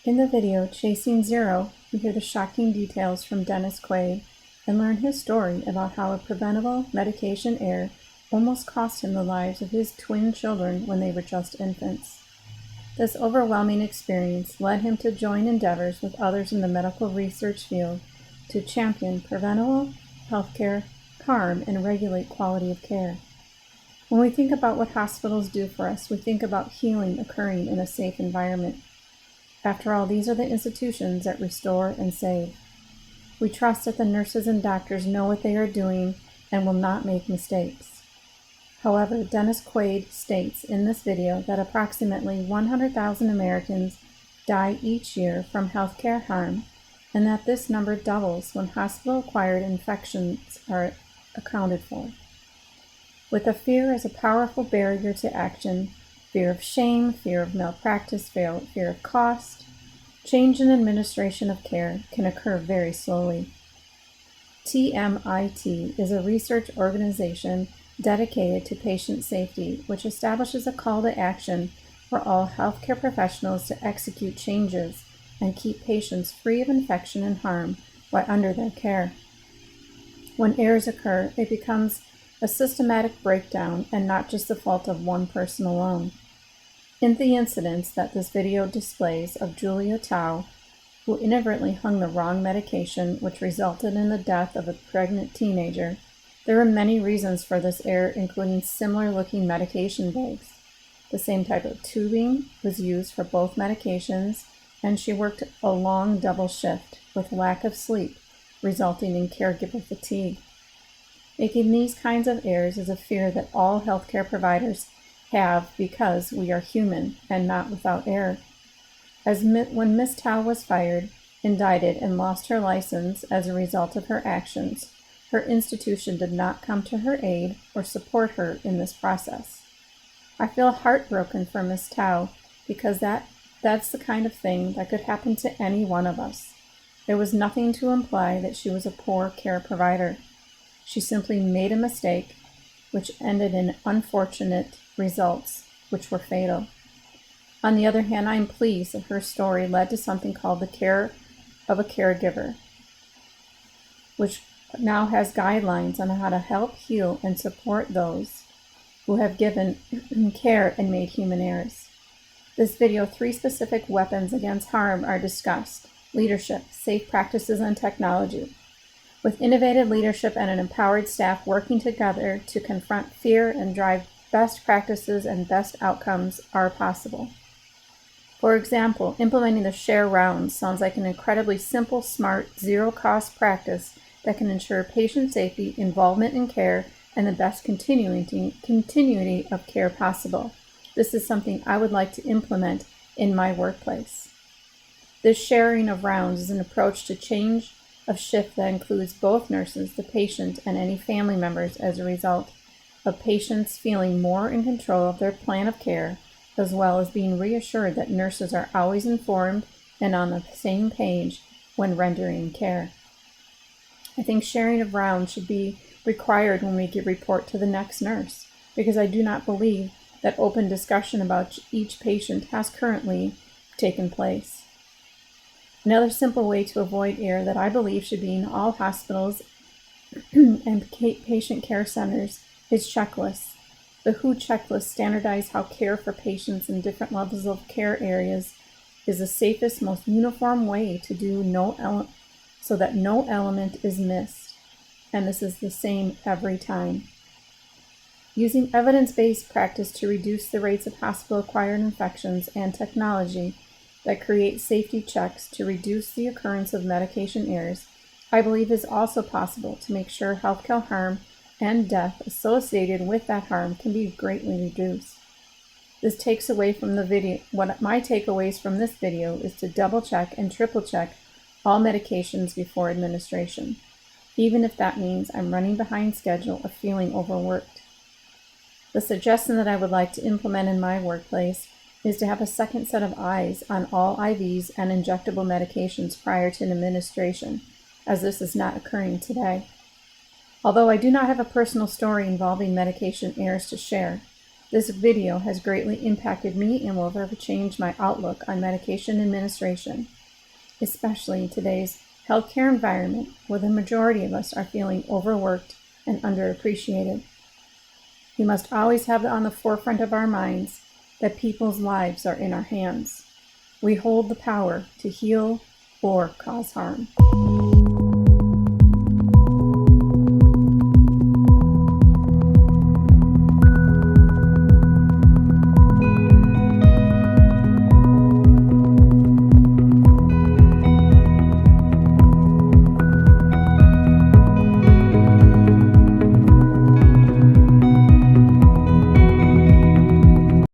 In the video Chasing Zero, we hear the shocking details from Dennis Quaid and learn his story about how a preventable medication error almost cost him the lives of his twin children when they were just infants. This overwhelming experience led him to join endeavors with others in the medical research field to champion preventable healthcare harm and regulate quality of care. When we think about what hospitals do for us, we think about healing occurring in a safe environment. After all, these are the institutions that restore and save. We trust that the nurses and doctors know what they are doing and will not make mistakes. However, Dennis Quaid states in this video that approximately 100,000 Americans die each year from healthcare harm, and that this number doubles when hospital-acquired infections are accounted for. With a fear as a powerful barrier to action, fear of shame, fear of malpractice, fear of cost, change in administration of care can occur very slowly. TMIT is a research organization dedicated to patient safety, which establishes a call to action for all healthcare professionals to execute changes and keep patients free of infection and harm while under their care. When errors occur, it becomes a systematic breakdown and not just the fault of one person alone. In the incidents that this video displays of Julia Tao, who inadvertently hung the wrong medication which resulted in the death of a pregnant teenager, there were many reasons for this error, including similar-looking medication bags. The same type of tubing was used for both medications, and she worked a long double shift with lack of sleep, resulting in caregiver fatigue. Making these kinds of errors is a fear that all healthcare providers have because we are human and not without error. When Ms. Tao was fired, indicted, and lost her license as a result of her actions, her institution did not come to her aid or support her in this process. I feel heartbroken for Ms. Tao because that's the kind of thing that could happen to any one of us. There was nothing to imply that she was a poor care provider. She simply made a mistake, which ended in unfortunate results, which were fatal. On the other hand, I am pleased that her story led to something called the Care of a Caregiver, which now has guidelines on how to help heal and support those who have given care and made human errors. This video, 3 specific weapons against harm are discussed: leadership, safe practices, and technology. With innovative leadership and an empowered staff working together to confront fear and drive best practices and best outcomes are possible. For example, implementing the share rounds sounds like an incredibly simple, smart, zero-cost practice that can ensure patient safety, involvement in care, and the best continuity of care possible. This is something I would like to implement in my workplace. This sharing of rounds is an approach to change of shift that includes both nurses, the patient, and any family members as a result of patients feeling more in control of their plan of care, as well as being reassured that nurses are always informed and on the same page when rendering care. I think sharing of rounds should be required when we give report to the next nurse, because I do not believe that open discussion about each patient has currently taken place. Another simple way to avoid error that I believe should be in all hospitals and patient care centers is checklists. The WHO checklist standardizes how care for patients in different levels of care areas is the safest, most uniform way to do so that no element is missed. And this is the same every time. Using evidence-based practice to reduce the rates of hospital-acquired infections and technology that create safety checks to reduce the occurrence of medication errors, I believe is also possible to make sure healthcare harm and death associated with that harm can be greatly reduced. This takes away from the video. What my takeaways from this video is to double check and triple check all medications before administration, even if that means I'm running behind schedule or feeling overworked. The suggestion that I would like to implement in my workplace is to have a second set of eyes on all IVs and injectable medications prior to administration, as this is not occurring today. Although I do not have a personal story involving medication errors to share, This video has greatly impacted me and will forever change my outlook on medication administration, especially in today's healthcare environment where the majority of us are feeling overworked and underappreciated. We must always have on the forefront of our minds that people's lives are in our hands. We hold the power to heal or cause harm.